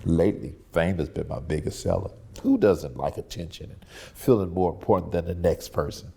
Lately, fame has been my biggest seller. Who doesn't like attention and feeling more important than the next person?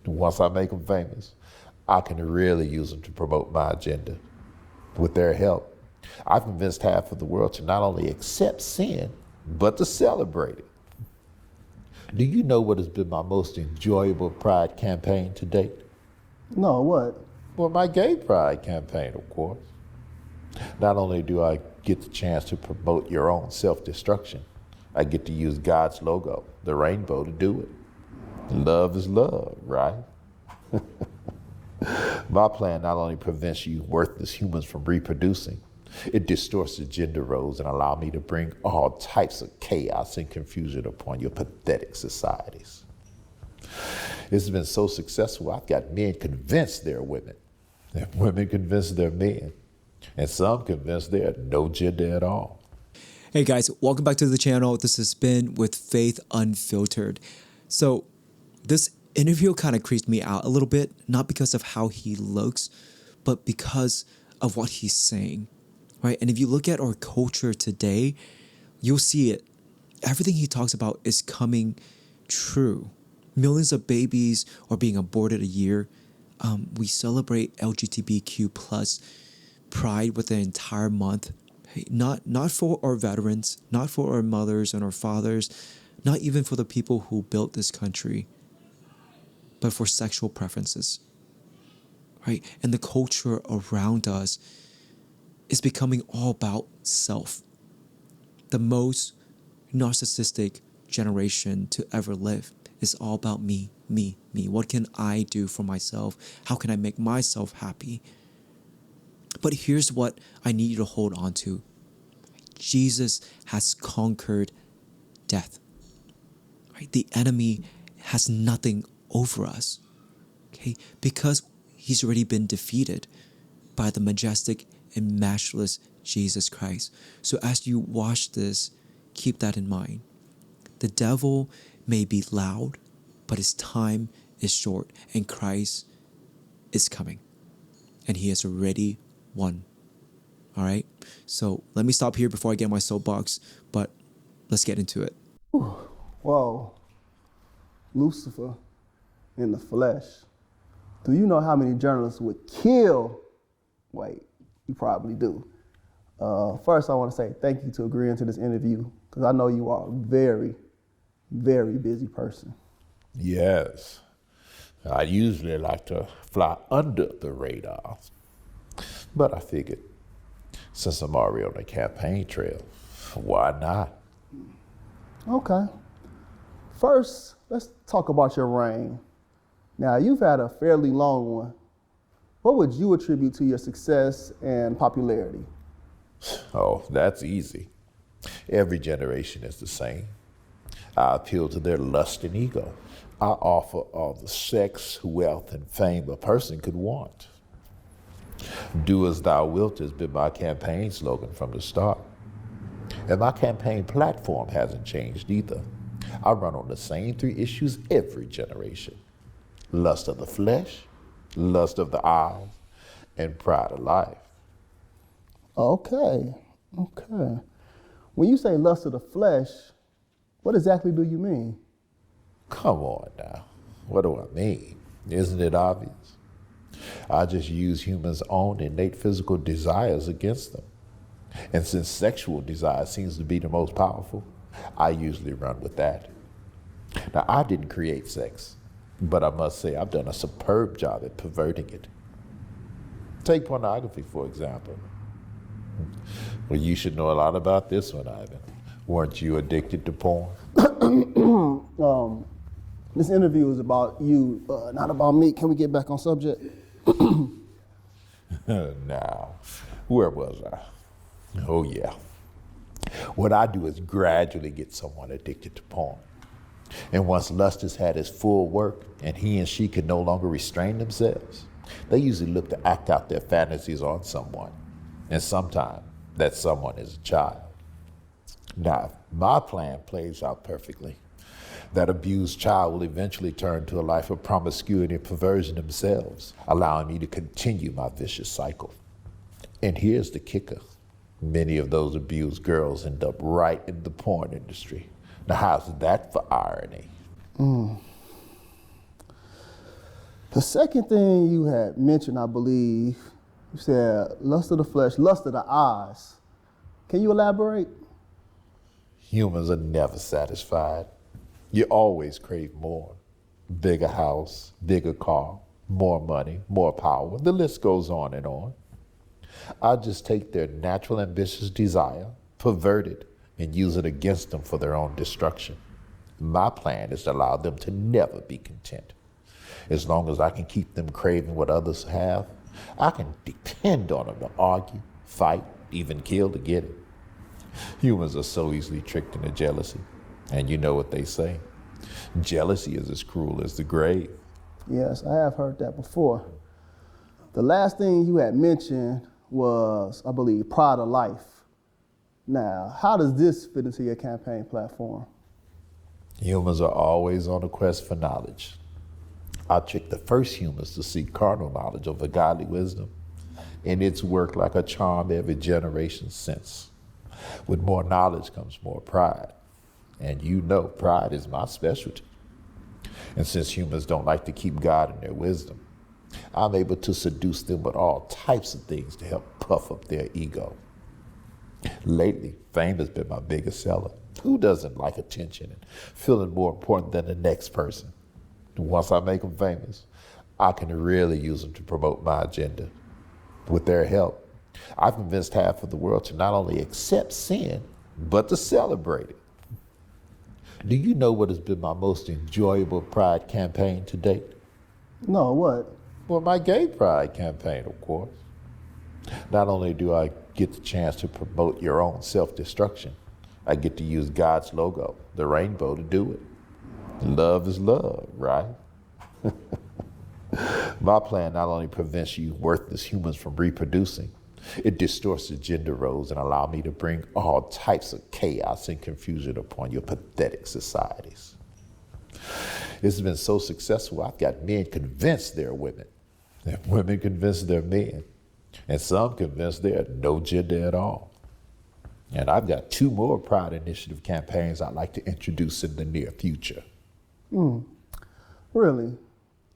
Once I make them famous, I can really use them to promote my agenda. With their help, I've convinced half of the world to not only accept sin, but to celebrate it. Do you know what has been my most enjoyable pride campaign to date? No, what? Well, my gay pride campaign, of course. Not only do I get the chance to promote your own self-destruction, I get to use God's logo, the rainbow, to do it. Love is love, right? My plan not only prevents you worthless humans from reproducing, it distorts the gender roles and allows me to bring all types of chaos and confusion upon your pathetic societies. It's been so successful, I've got men convinced they're women, and women convinced they're men, and some convinced they're no gender at all. Hey guys, welcome back to the channel. This has been with Faith Unfiltered. So this interview kind of creased me out a little bit, not because of how he looks, but because of what he's saying, right? And if you look at our culture today, you'll see it. Everything he talks about is coming true. Millions of babies are being aborted a year. We celebrate LGBTQ plus pride with the entire month. Hey, not for our veterans, not for our mothers and our fathers, not even for the people who built this country, but for sexual preferences, right? And the culture around us is becoming all about self. The most narcissistic generation to ever live is all about me, me, me. What can I do for myself? How can I make myself happy? But here's what I need you to hold on to. Jesus has conquered death. Right? The enemy has nothing over us. Okay? Because he's already been defeated by the majestic and matchless Jesus Christ. So as you watch this, keep that in mind. The devil may be loud, but his time is short, and Christ is coming. And he has already won. All right? So let me stop here before I get my soapbox, but let's get into it. Whoa. Lucifer in the flesh. Do you know how many journalists would kill? Wait, you probably do. First, I want to say thank you to agreeing to this interview, because I know you are a very, very busy person. Yes. I usually like to fly under the radar, but I figured since I'm already on the campaign trail, why not? Okay. First, let's talk about your reign. Now, you've had a fairly long one. What would you attribute to your success and popularity? Oh, that's easy. Every generation is the same. I appeal to their lust and ego. I offer all the sex, wealth, and fame a person could want. Do as thou wilt has been my campaign slogan from the start. And my campaign platform hasn't changed either. I run on the same three issues every generation: lust of the flesh, lust of the eyes, and pride of life. Okay. When you say lust of the flesh, what exactly do you mean? Come on now. What do I mean? Isn't it obvious? I just use humans' own innate physical desires against them. And since sexual desire seems to be the most powerful, I usually run with that. Now, I didn't create sex, but I must say I've done a superb job at perverting it. Take pornography, for example. Well, you should know a lot about this one, Ivan. Weren't you addicted to porn? This interview is about you, not about me. Can we get back on subject? Now, where was I? Oh, yeah. What I do is gradually get someone addicted to porn. And once lust has had its full work and he and she can no longer restrain themselves, they usually look to act out their fantasies on someone. And sometimes that someone is a child. Now, my plan plays out perfectly. That abused child will eventually turn to a life of promiscuity and perversion themselves, allowing me to continue my vicious cycle. And here's the kicker. Many of those abused girls end up right in the porn industry. Now, how's that for irony? The second thing you had mentioned, I believe, you said lust of the flesh, lust of the eyes. Can you elaborate? Humans are never satisfied. You always crave more. Bigger house, bigger car, more money, more power. The list goes on and on. I just take their natural ambitious desire, pervert it, and use it against them for their own destruction. My plan is to allow them to never be content. As long as I can keep them craving what others have, I can depend on them to argue, fight, even kill to get it. Humans are so easily tricked into jealousy. And you know what they say. Jealousy is as cruel as the grave. Yes, I have heard that before. The last thing you had mentioned was, I believe, pride of life. Now, how does this fit into your campaign platform? Humans are always on a quest for knowledge. I tricked the first humans to seek carnal knowledge over godly wisdom, and it's worked like a charm every generation since. With more knowledge comes more pride, and you know pride is my specialty. And since humans don't like to keep God in their wisdom, I'm able to seduce them with all types of things to help puff up their ego. Lately, fame has been my biggest seller. Who doesn't like attention and feeling more important than the next person? Once I make them famous, I can really use them to promote my agenda. With their help, I've convinced half of the world to not only accept sin, but to celebrate it. Do you know what has been my most enjoyable pride campaign to date? No, what? Well, my gay pride campaign, of course. Not only do I get the chance to promote your own self-destruction, I get to use God's logo, the rainbow, to do it. Love is love, right? My plan not only prevents you worthless humans from reproducing, it distorts the gender roles and allows me to bring all types of chaos and confusion upon your pathetic societies. It's been so successful, I've got men convinced they're women, and women convinced they're men, and some convinced they're no gender at all. And I've got 2 more Pride Initiative campaigns I'd like to introduce in the near future. Really?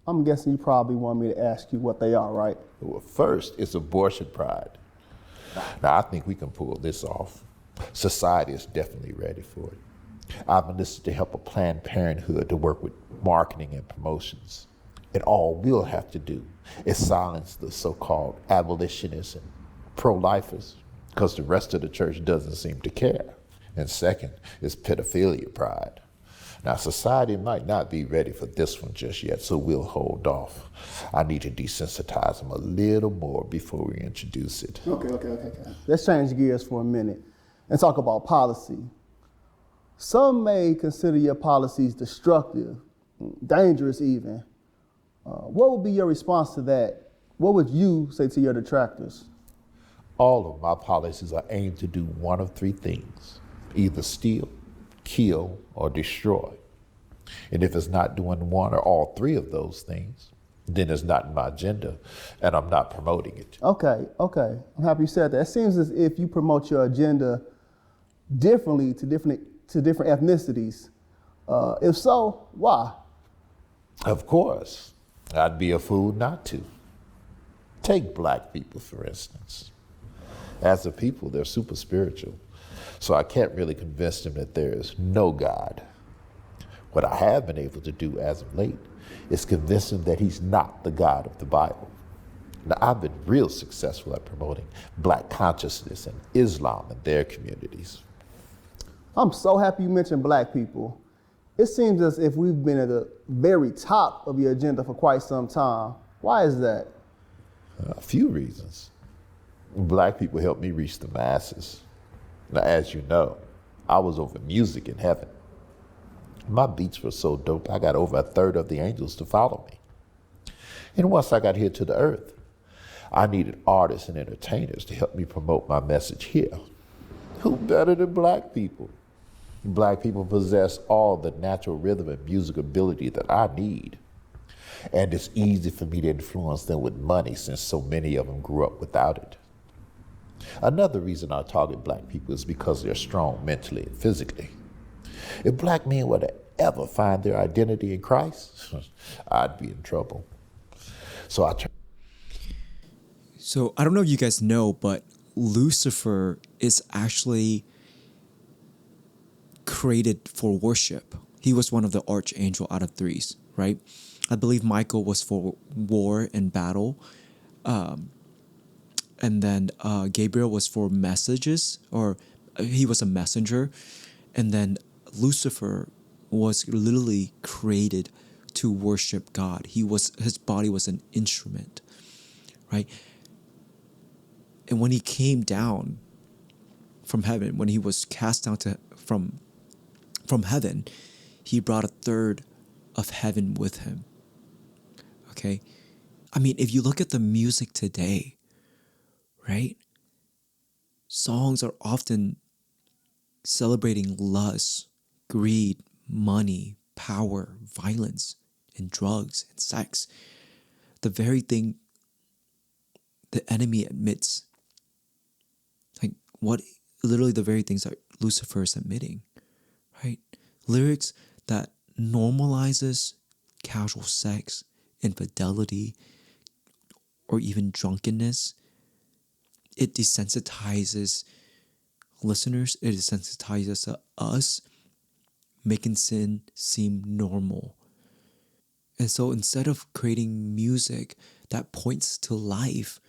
I'm guessing you probably want me to ask you what they are, right? Well, first, it's abortion pride. Now, I think we can pull this off. Society is definitely ready for it. I've enlisted to help a Planned Parenthood to work with marketing and promotions. And all we'll have to do is silence the so-called abolitionists and pro-lifers, because the rest of the church doesn't seem to care. And second is pedophilia pride. Now, society might not be ready for this one just yet, so we'll hold off. I need to desensitize them a little more before we introduce it. Okay. Let's change gears for a minute and talk about policy. Some may consider your policies destructive, dangerous even. What would be your response to that? What would you say to your detractors? All of my policies are aimed to do one of 3 things: either steal, kill, or destroy. And if it's not doing one or all 3 of those things, then it's not in my agenda, and I'm not promoting it. Okay. I'm happy you said that. It seems as if you promote your agenda differently to different ethnicities. If so, why? Of course, I'd be a fool not to. Take black people, for instance. As a people, they're super spiritual, so I can't really convince them that there is no God. What I have been able to do as of late is convince them that he's not the God of the Bible. Now, I've been real successful at promoting black consciousness and Islam in their communities. I'm so happy you mentioned black people. It seems as if we've been at the very top of your agenda for quite some time. Why is that? A few reasons. Black people help me reach the masses. Now, as you know, I was over music in heaven. My beats were so dope, I got over 1/3 of the angels to follow me. And once I got here to the earth, I needed artists and entertainers to help me promote my message here. Who better than black people? Black people possess all the natural rhythm and music ability that I need. And it's easy for me to influence them with money since so many of them grew up without it. Another reason I target black people is because they're strong mentally and physically. If black men were to ever find their identity in Christ, I'd be in trouble. So I try. So I don't know if you guys know, but Lucifer is actually created for worship. He was one of the archangel out of threes, right? I believe Michael was for war and battle. And then Gabriel was for messages, or he was a messenger. And then Lucifer was literally created to worship God. His body was an instrument, right? And when he came down from heaven, when he was cast down from heaven, he brought a third of heaven with him. Okay? I mean, if you look at the music today, right? Songs are often celebrating lust, greed, money, power, violence, and drugs and sex. The very thing the enemy admits, like what literally the very things that Lucifer is admitting, right? Lyrics that normalizes casual sex, infidelity, or even drunkenness. It desensitizes listeners, it desensitizes us, making sin seem normal. And so instead of creating music that points to life,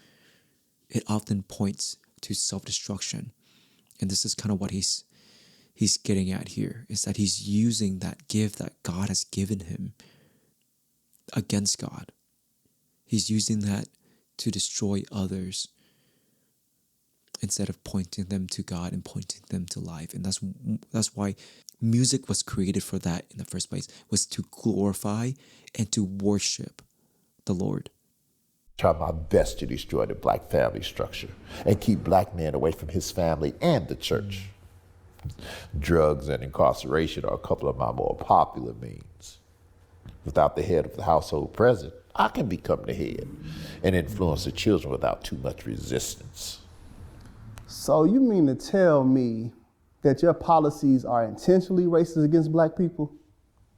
it often points to self-destruction. And this is kind of what he's getting at here, is that he's using that gift that God has given him against God. He's using that to destroy others instead of pointing them to God and pointing them to life. And that's why music was created for that in the first place, was to glorify and to worship the Lord. Try my best to destroy the black family structure and keep black men away from his family and the church. Drugs and incarceration are a couple of my more popular means. Without the head of the household present, I can become the head and influence the children without too much resistance. So you mean to tell me that your policies are intentionally racist against black people?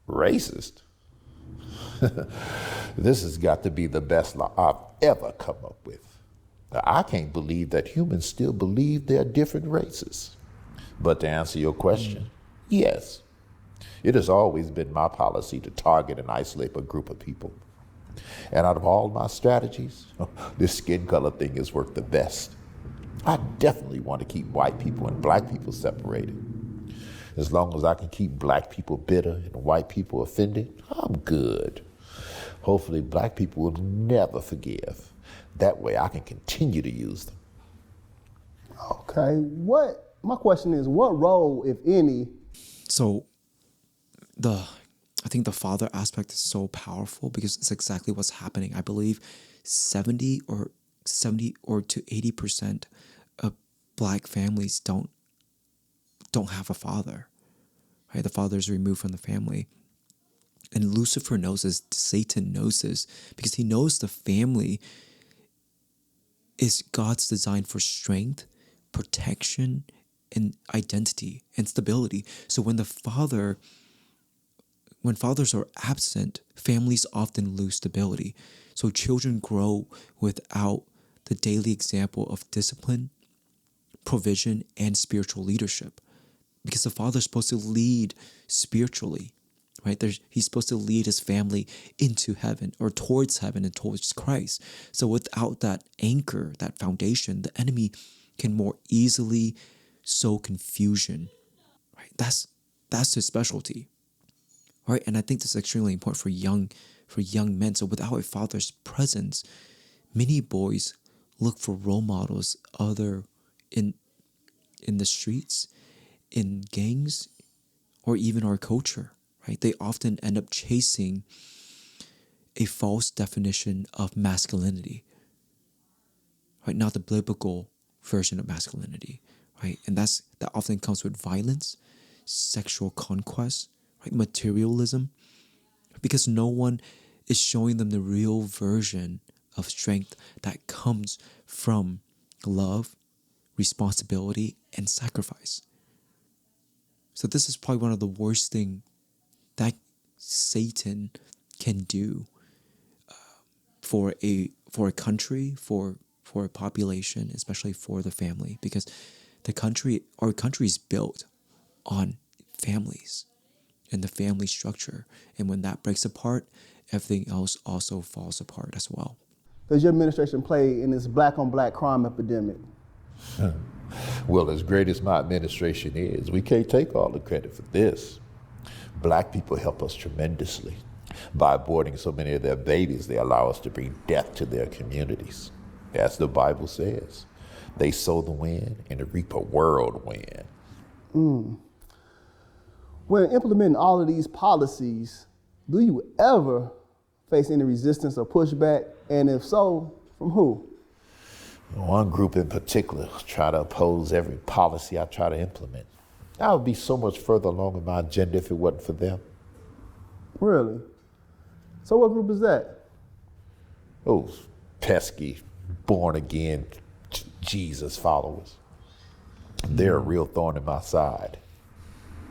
Racist? This has got to be the best law I've ever come up with. Now, I can't believe that humans still believe they're different races. But to answer your question, yes. It has always been my policy to target and isolate a group of people. And out of all my strategies, this skin color thing has worked the best. I definitely want to keep white people and black people separated. As long as I can keep black people bitter and white people offended, I'm good. Hopefully black people will never forgive. That way I can continue to use them. Okay, my question is, what role, if any? So I think the father aspect is so powerful because it's exactly what's happening. I believe 70 or to 80% of black families don't have a father. Right? The father is removed from the family. And Lucifer knows this, Satan knows this, because he knows the family is God's design for strength, protection, and identity and stability. So when fathers are absent, families often lose stability. So children grow without the daily example of discipline, provision, and spiritual leadership. Because the father's supposed to lead spiritually, right? He's supposed to lead his family into heaven or towards heaven and towards Christ. So without that anchor, that foundation, the enemy can more easily sow confusion, right? That's his specialty, right? And I think this is extremely important for young men. So without a father's presence, many boys look for role models other in the streets, in gangs, or even our culture, right? They often end up chasing a false definition of masculinity, right? Not the biblical version of masculinity, right? And that often comes with violence, sexual conquest, right? Materialism, because no one is showing them the real version of strength that comes from love, responsibility, and sacrifice. So this is probably one of the worst things that Satan can do for a country, for a population, especially for the family, because our country is built on families and the family structure. And when that breaks apart, everything else also falls apart as well. Does your administration play in this black on black crime epidemic? Well, as great as my administration is, we can't take all the credit for this. Black people help us tremendously. By aborting so many of their babies, they allow us to bring death to their communities. As the Bible says, they sow the wind and reap a whirlwind. When implementing all of these policies, do you ever face any resistance or pushback? And if so, from who? One group in particular try to oppose every policy I try to implement. I would be so much further along in my agenda if it wasn't for them. Really? So what group is that? Those pesky, born-again Jesus followers. They're a real thorn in my side.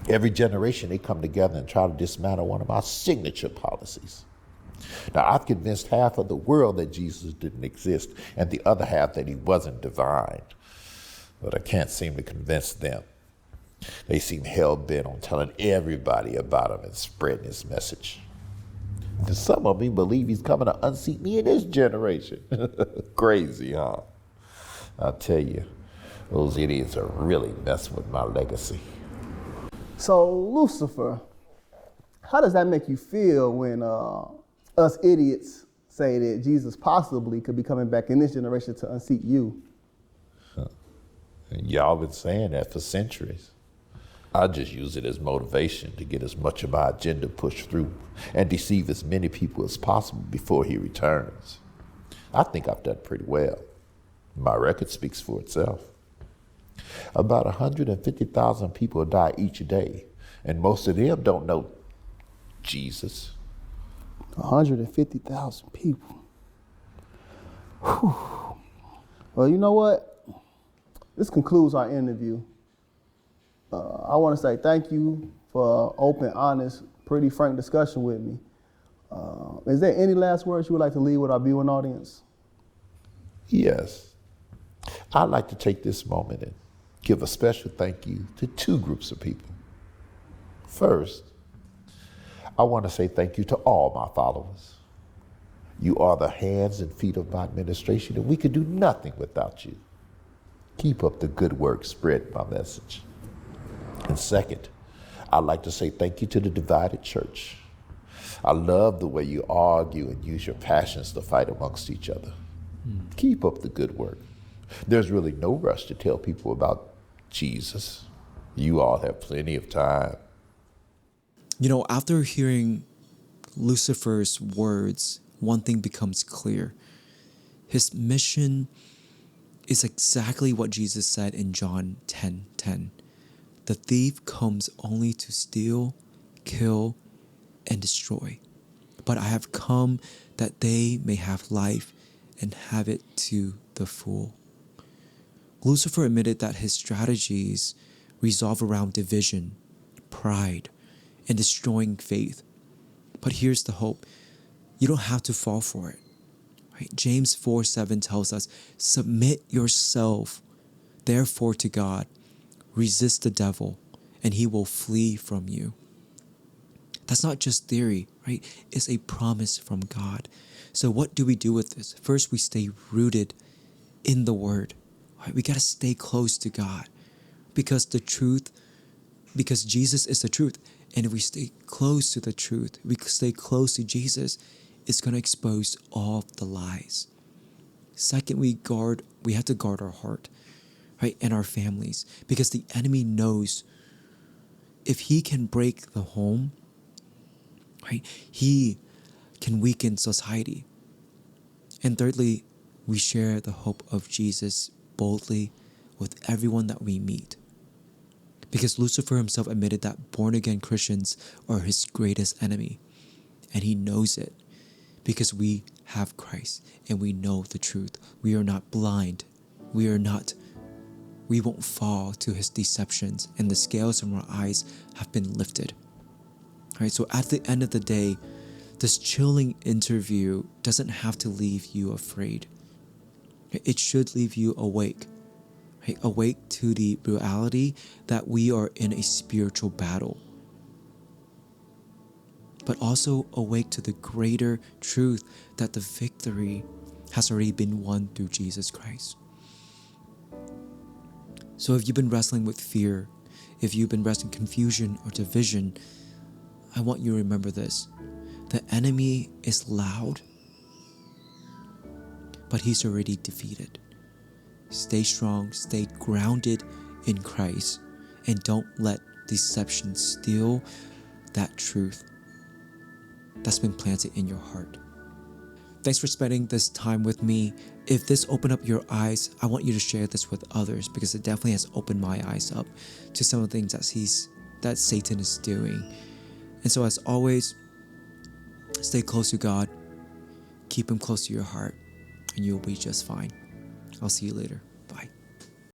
Every generation, they come together and try to dismantle one of my signature policies. Now, I've convinced half of the world that Jesus didn't exist and the other half that he wasn't divine. But I can't seem to convince them. They seem hell-bent on telling everybody about him and spreading his message. And some of them believe he's coming to unseat me in this generation. Crazy, huh? I'll tell you, those idiots are really messing with my legacy. So, Lucifer, how does that make you feel when us idiots say that Jesus possibly could be coming back in this generation to unseat you? And y'all been saying that for centuries. I just use it as motivation to get as much of my agenda pushed through and deceive as many people as possible before he returns. I think I've done pretty well. My record speaks for itself. About 150,000 people die each day, and most of them don't know Jesus. 150,000 people. Whew. Well, you know what? This concludes our interview. I want to say thank you for open, honest, pretty frank discussion with me. Is there any last words you would like to leave with our viewing audience? Yes. I'd like to take this moment and give a special thank you to two groups of people. First, I want to say thank you to all my followers. You are the hands and feet of my administration, and we could do nothing without you. Keep up the good work spreading my message. And second, I'd like to say thank you to the divided church. I love the way you argue and use your passions to fight amongst each other. Keep up the good work. There's really no rush to tell people about Jesus. You all have plenty of time. You know, after hearing Lucifer's words, one thing becomes clear. His mission is exactly what Jesus said in John 10:10. The thief comes only to steal, kill, and destroy. But I have come that they may have life and have it to the full. Lucifer admitted that his strategies revolve around division, pride, and destroying faith. But here's the hope. You don't have to fall for it. Right? James 4:7 tells us, submit yourself, therefore, to God. Resist the devil, and he will flee from you. That's not just theory, right? It's a promise from God. So what do we do with this? First, we stay rooted in the Word. Right? We got to stay close to God because Jesus is the truth. And if we stay close to the truth, we stay close to Jesus, it's going to expose all the lies. Second, we have to guard our heart, right? And our families, because the enemy knows if he can break the home, right, he can weaken society. And thirdly, we share the hope of Jesus boldly with everyone that we meet. Because Lucifer himself admitted that born-again Christians are his greatest enemy. And he knows it because we have Christ and we know the truth. We are not blind. We are not we won't fall to his deceptions, and the scales from our eyes have been lifted. All right, so at the end of the day, this chilling interview doesn't have to leave you afraid. It should leave you awake. Right? Awake to the reality that we are in a spiritual battle, but also awake to the greater truth that the victory has already been won through Jesus Christ. So if you've been wrestling with fear, if you've been wrestling confusion or division, I want you to remember this. The enemy is loud, but he's already defeated. Stay strong, stay grounded in Christ, and don't let deception steal that truth that's been planted in your heart. Thanks for spending this time with me. If this opened up your eyes, I want you to share this with others, because it definitely has opened my eyes up to some of the things that Satan is doing. And so as always, stay close to God, keep him close to your heart, and you'll be just fine. I'll see you later. Bye.